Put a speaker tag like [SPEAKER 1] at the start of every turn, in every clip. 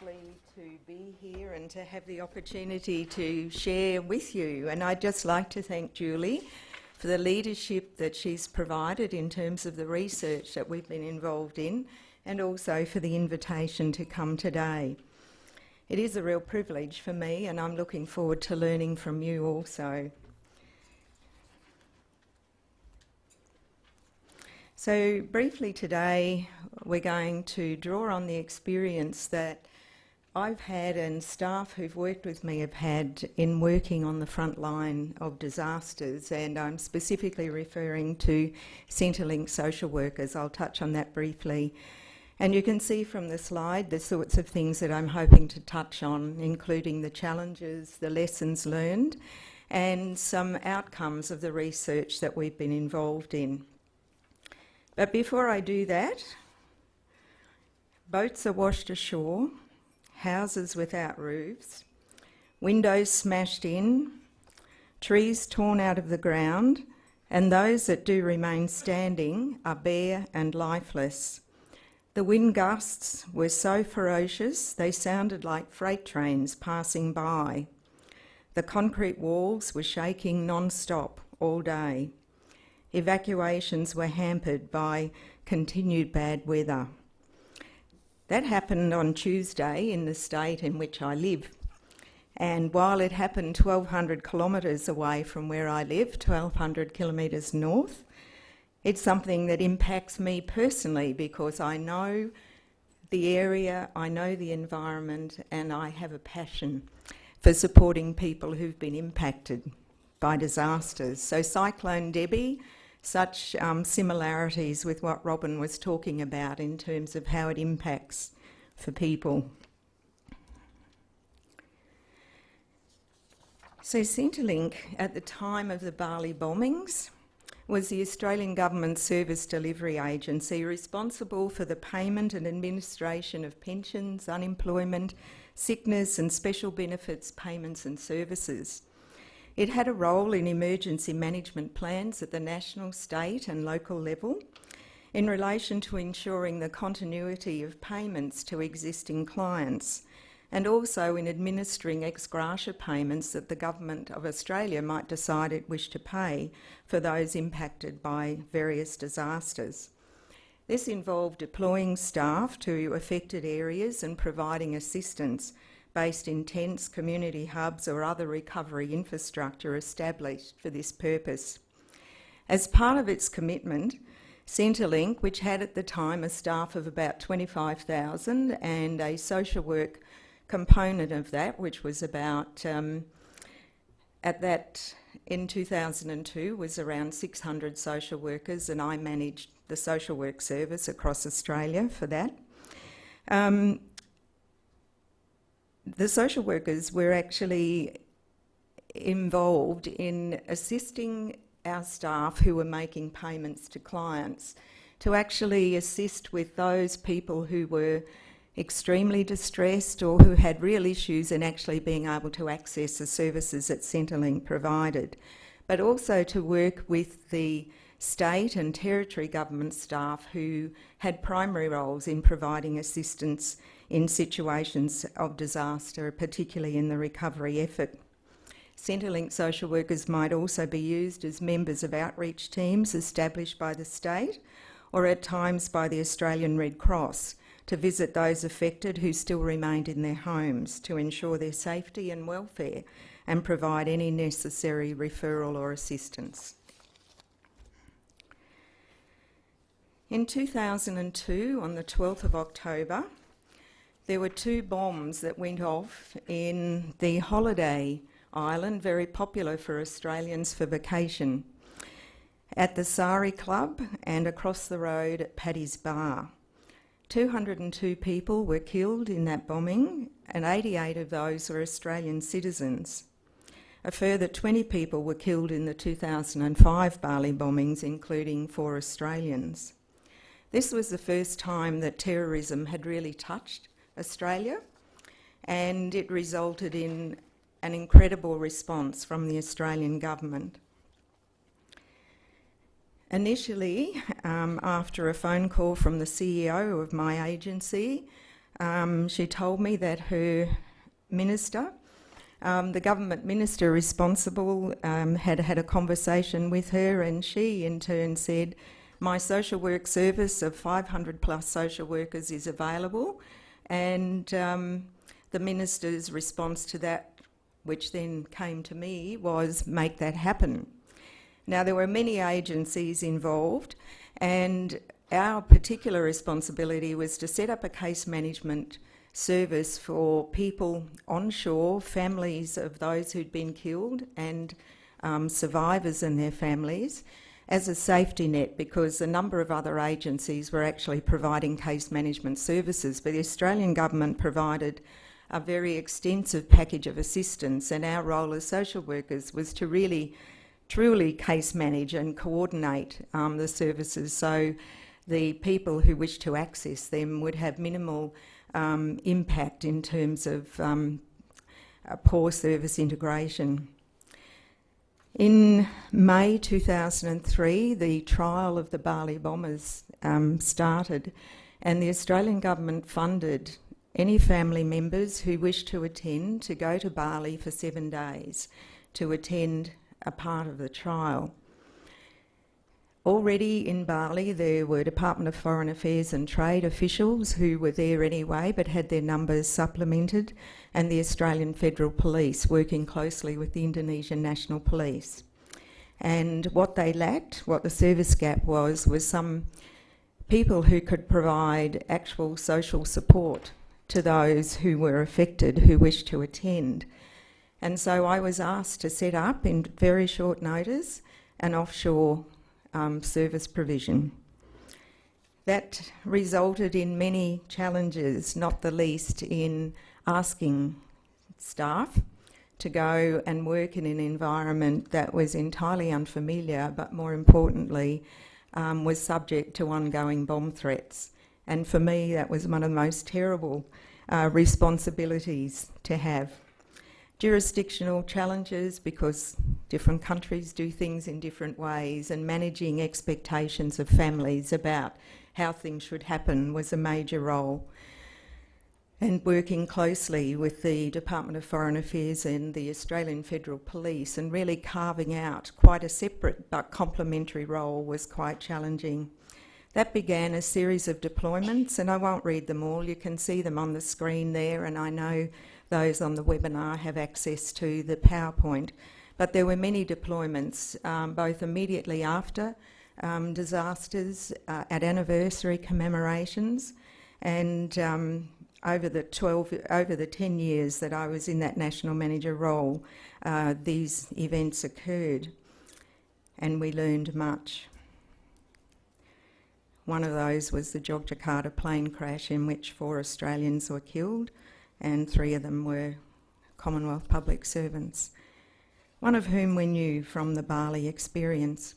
[SPEAKER 1] lovely to be here and to have the opportunity to share with you. And I'd just like to thank Julie for the leadership that she's provided in terms of the research that we've been involved in, and also for the invitation to come today. It is a real privilege for me, and I'm looking forward to learning from you also. So briefly today, we're going to draw on the experience that I've had and staff who've worked with me have had in working on the front line of disasters, and I'm specifically referring to Centrelink social workers. I'll touch on that briefly. And you can see from the slide the sorts of things that I'm hoping to touch on, including the challenges, the lessons learned, and some outcomes of the research that we've been involved in. But before I do that, boats are washed ashore, houses without roofs, windows smashed in, trees torn out of the ground, and those that do remain standing are bare and lifeless. The wind gusts were so ferocious they sounded like freight trains passing by. The concrete walls were shaking non-stop all day. Evacuations were hampered by continued bad weather. That happened on Tuesday in the state in which I live. And while it happened 1,200 kilometres away from where I live, 1,200 kilometres north, it's something that impacts me personally because I know the area, I know the environment, and I have a passion for supporting people who've been impacted by disasters. So Cyclone Debbie, such similarities with what Robin was talking about in terms of how it impacts for people. So Centrelink, at the time of the Bali bombings, was the Australian Government Service Delivery Agency responsible for the payment and administration of pensions, unemployment, sickness and special benefits payments and services. It had a role in emergency management plans at the national, state and local level in relation to ensuring the continuity of payments to existing clients, and also in administering ex gratia payments that the Government of Australia might decide it wished to pay for those impacted by various disasters. This involved deploying staff to affected areas and providing assistance based in tents, community hubs or other recovery infrastructure established for this purpose. As part of its commitment, Centrelink, which had at the time a staff of about 25,000 and a social work component of that, which was about, in 2002, was around 600 social workers, and I managed the social work service across Australia for that. The social workers were actually involved in assisting our staff who were making payments to clients to actually assist with those people who were extremely distressed or who had real issues in actually being able to access the services that Centrelink provided, but also to work with the state and territory government staff who had primary roles in providing assistance in situations of disaster, particularly in the recovery effort. Centrelink social workers might also be used as members of outreach teams established by the state or at times by the Australian Red Cross to visit those affected who still remained in their homes to ensure their safety and welfare and provide any necessary referral or assistance. In 2002, on the 12th of October, there were 2 bombs that went off in the holiday island, very popular for Australians for vacation, at the Sari Club and across the road at Paddy's Bar. 202 people were killed in that bombing, and 88 of those were Australian citizens. A further 20 people were killed in the 2005 Bali bombings, including 4 Australians. This was the first time that terrorism had really touched Australia, and it resulted in an incredible response from the Australian government. Initially, after a phone call from the CEO of my agency, She told me that her minister, the government minister responsible, had had a conversation with her, and she in turn said, my social work service of 500 plus social workers is available, and the minister's response to that, which then came to me, was make that happen. Now, there were many agencies involved, and our particular responsibility was to set up a case management service for people onshore, families of those who'd been killed and survivors and their families, as a safety net, because a number of other agencies were actually providing case management services, but the Australian government provided a very extensive package of assistance, and our role as social workers was to really truly case manage and coordinate the services so the people who wish to access them would have minimal impact in terms of poor service integration. In May 2003, the trial of the Bali bombers started, and the Australian government funded any family members who wished to attend to go to Bali for 7 days to attend a part of the trial. Already in Bali there were Department of Foreign Affairs and Trade officials who were there anyway but had their numbers supplemented, and the Australian Federal Police working closely with the Indonesian National Police. And what they lacked, what the service gap was some people who could provide actual social support to those who were affected, who wished to attend. And so I was asked to set up in very short notice an offshore service provision. That resulted in many challenges, not the least in asking staff to go and work in an environment that was entirely unfamiliar, but more importantly, was subject to ongoing bomb threats. And for me, that was one of the most terrible responsibilities to have. Jurisdictional challenges, because different countries do things in different ways, and managing expectations of families about how things should happen was a major role. And working closely with the Department of Foreign Affairs and the Australian Federal Police and really carving out quite a separate but complementary role was quite challenging. That began a series of deployments, and I won't read them all. You can see them on the screen there, and I know those on the webinar have access to the PowerPoint. But there were many deployments, both immediately after disasters, at anniversary commemorations, and over the 10 years that I was in that national manager role, these events occurred, and we learned much. One of those was the Yogyakarta plane crash in which 4 Australians were killed, and 3 of them were Commonwealth public servants, one of whom we knew from the Bali experience.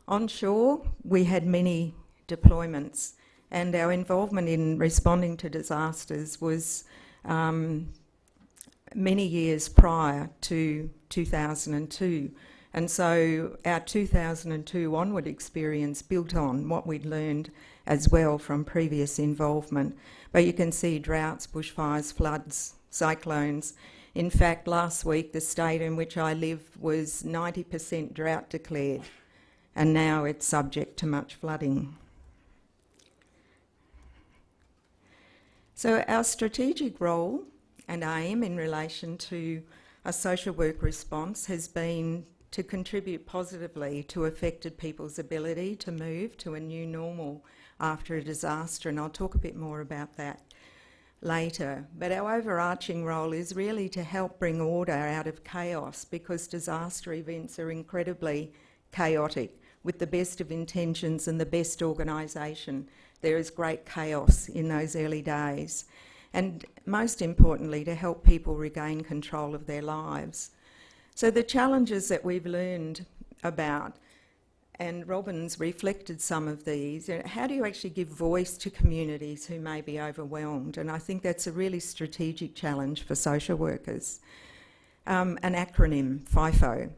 [SPEAKER 1] Onshore, we had many deployments, and our involvement in responding to disasters was many years prior to 2002. And so our 2002 onward experience built on what we'd learned as well from previous involvement. But you can see droughts, bushfires, floods, cyclones. In fact, last week the state in which I live was 90% drought declared, and now it's subject to much flooding. So our strategic role and aim in relation to a social work response has been to contribute positively to affected people's ability to move to a new normal after a disaster, and I'll talk a bit more about that later. But our overarching role is really to help bring order out of chaos, because disaster events are incredibly chaotic. With the best of intentions and the best organisation, there is great chaos in those early days. And most importantly, to help people regain control of their lives. So the challenges that we've learned about, and Robin's reflected some of these, how do you actually give voice to communities who may be overwhelmed? And I think that's a really strategic challenge for social workers. An acronym, FIFO.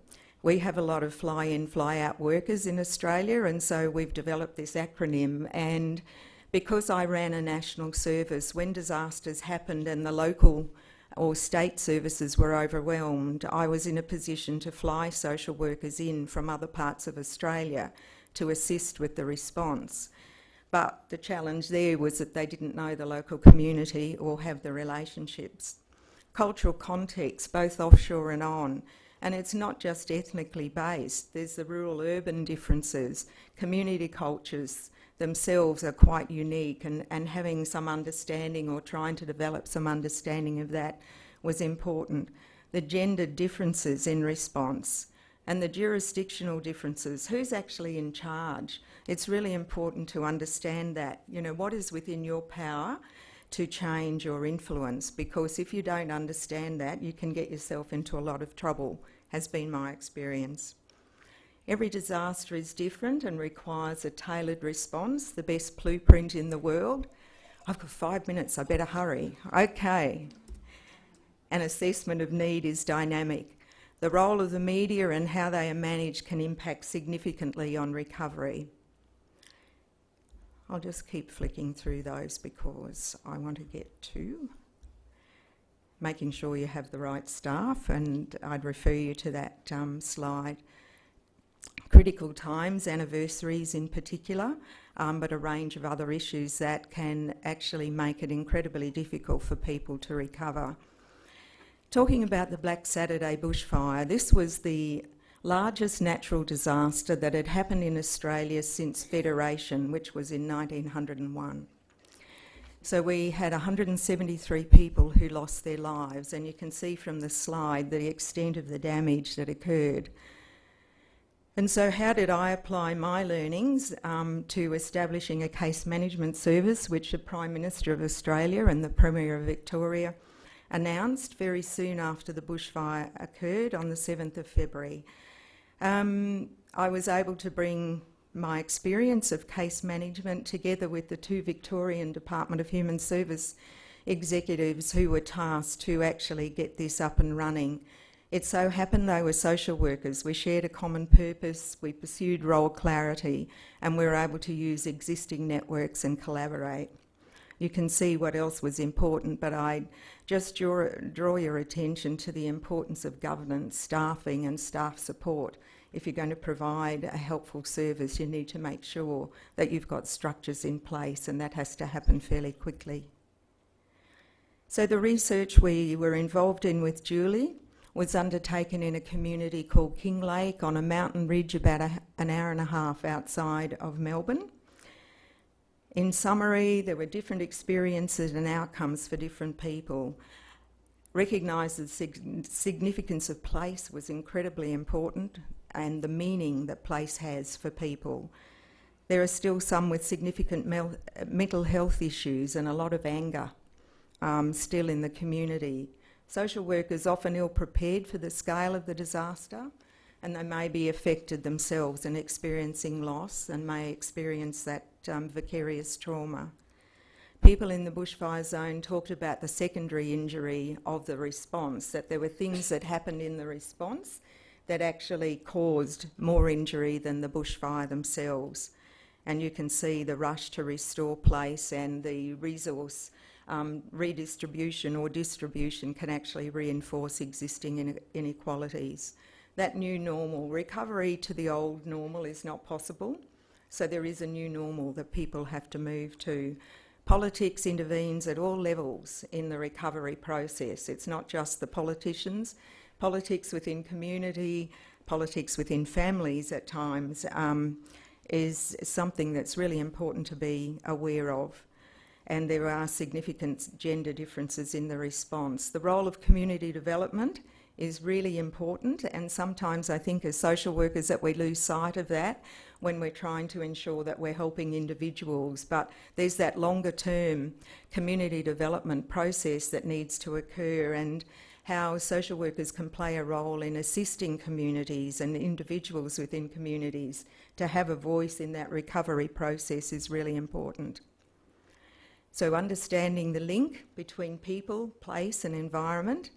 [SPEAKER 1] We have a lot of fly-in, fly-out workers in Australia, and so we've developed this acronym, and Because I ran a national service, when disasters happened and the local or state services were overwhelmed, I was in a position to fly social workers in from other parts of Australia to assist with the response. But the challenge there was that they didn't know the local community or have the relationships. Cultural context, both offshore and on, and it's not just ethnically based. There's the rural-urban differences. Community cultures themselves are quite unique, and having some understanding or trying to develop some understanding of that was important. The gender differences in response and the jurisdictional differences. Who's actually in charge? It's really important to understand that. You know, what is within your power to change or influence, because if you don't understand that, you can get yourself into a lot of trouble, has been my experience. Every disaster is different and requires a tailored response, the best blueprint in the world. I've got 5 minutes, I better hurry. Okay. An assessment of need is dynamic. The role of the media and how they are managed can impact significantly on recovery. I'll just keep flicking through those because I want to get to making sure you have the right staff, and I'd refer you to that slide. Critical times, anniversaries in particular, but a range of other issues that can actually make it incredibly difficult for people to recover. Talking about the Black Saturday bushfire, this was the largest natural disaster that had happened in Australia since Federation, which was in 1901. So we had 173 people who lost their lives, and you can see from the slide the extent of the damage that occurred. And so how did I apply my learnings to establishing a case management service, which the Prime Minister of Australia and the Premier of Victoria announced very soon after the bushfire occurred on the 7th of February. I was able to bring my experience of case management together with the 2 Victorian Department of Human Service executives who were tasked to actually get this up and running. It so happened they were social workers. We shared a common purpose, we pursued role clarity, and we were able to use existing networks and collaborate. You can see what else was important, but I just draw your attention to the importance of governance, staffing and staff support. If you're going to provide a helpful service, you need to make sure that you've got structures in place, and that has to happen fairly quickly. So the research we were involved in with Julie was undertaken in a community called Kinglake on a mountain ridge about an hour and a half outside of Melbourne. In summary, there were different experiences and outcomes for different people. Recognise the significance of place was incredibly important, and the meaning that place has for people. There are still some with significant mental health issues and a lot of anger still in the community. Social workers often ill-prepared for the scale of the disaster, and they may be affected themselves and experiencing loss and may experience that vicarious trauma. People in the bushfire zone talked about the secondary injury of the response, that there were things that happened in the response that actually caused more injury than the bushfire themselves. And you can see the rush to restore place and the resource redistribution or distribution can actually reinforce existing inequalities. That new normal, recovery to the old normal is not possible, so there is a new normal that people have to move to. Politics intervenes at all levels in the recovery process. It's not just the politicians. Politics within community, politics within families at times is something that's really important to be aware of. And there are significant gender differences in the response. The role of community development is really important, and sometimes I think as social workers that we lose sight of that when we're trying to ensure that we're helping individuals, but there's that longer term community development process that needs to occur, and how social workers can play a role in assisting communities and individuals within communities to have a voice in that recovery process is really important. So understanding the link between people, place and environment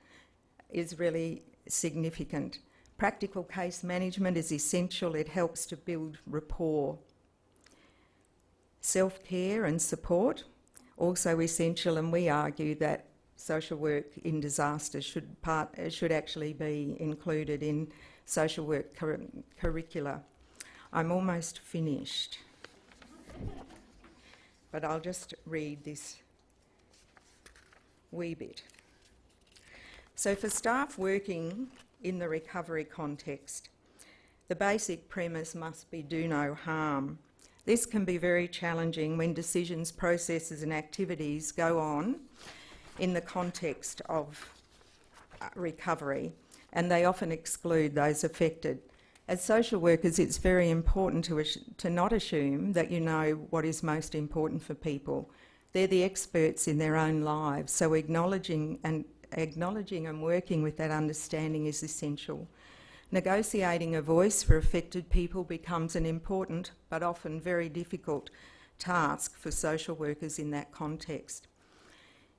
[SPEAKER 1] is really significant. Practical case management is essential. It helps to build rapport. Self-care and support, also essential, and we argue that social work in disaster should actually be included in social work curricula. I'm almost finished, but I'll just read this wee bit. So for staff working in the recovery context, the basic premise must be do no harm. This can be very challenging when decisions, processes and activities go on in the context of recovery, and they often exclude those affected. As social workers, it's very important to not assume that you know what is most important for people. They're the experts in their own lives, so acknowledging and working with that understanding is essential. Negotiating a voice for affected people becomes an important but often very difficult task for social workers in that context.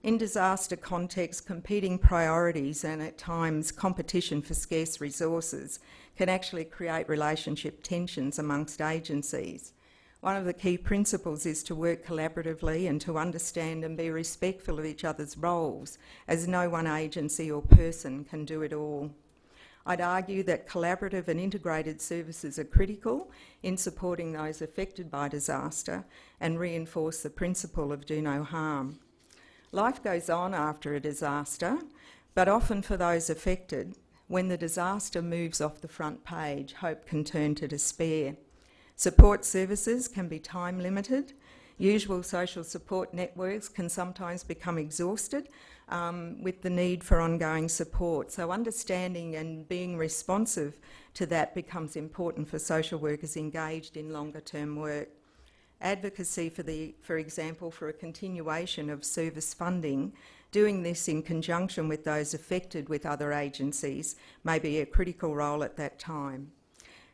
[SPEAKER 1] In disaster contexts, competing priorities and at times competition for scarce resources can actually create relationship tensions amongst agencies. One of the key principles is to work collaboratively and to understand and be respectful of each other's roles, as no one agency or person can do it all. I'd argue that collaborative and integrated services are critical in supporting those affected by disaster and reinforce the principle of do no harm. Life goes on after a disaster, but often for those affected, when the disaster moves off the front page, hope can turn to despair. Support services can be time limited. Usual social support networks can sometimes become exhausted with the need for ongoing support. So understanding and being responsive to that becomes important for social workers engaged in longer term work. Advocacy for example, for a continuation of service funding, doing this in conjunction with those affected with other agencies may be a critical role at that time.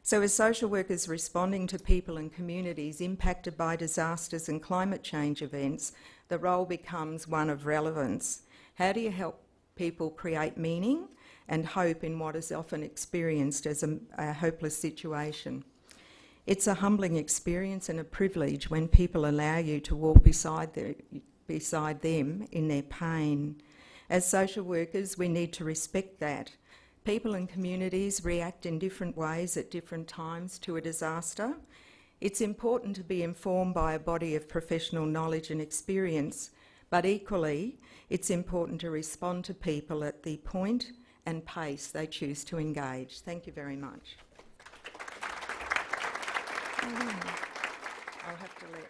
[SPEAKER 1] So as social workers responding to people and communities impacted by disasters and climate change events, the role becomes one of relevance. How do you help people create meaning and hope in what is often experienced as a hopeless situation? It's a humbling experience and a privilege when people allow you to walk beside them in their pain. As social workers, we need to respect that. People and communities react in different ways at different times to a disaster. It's important to be informed by a body of professional knowledge and experience, but equally, it's important to respond to people at the point and pace they choose to engage. Thank you very much. I'll have to let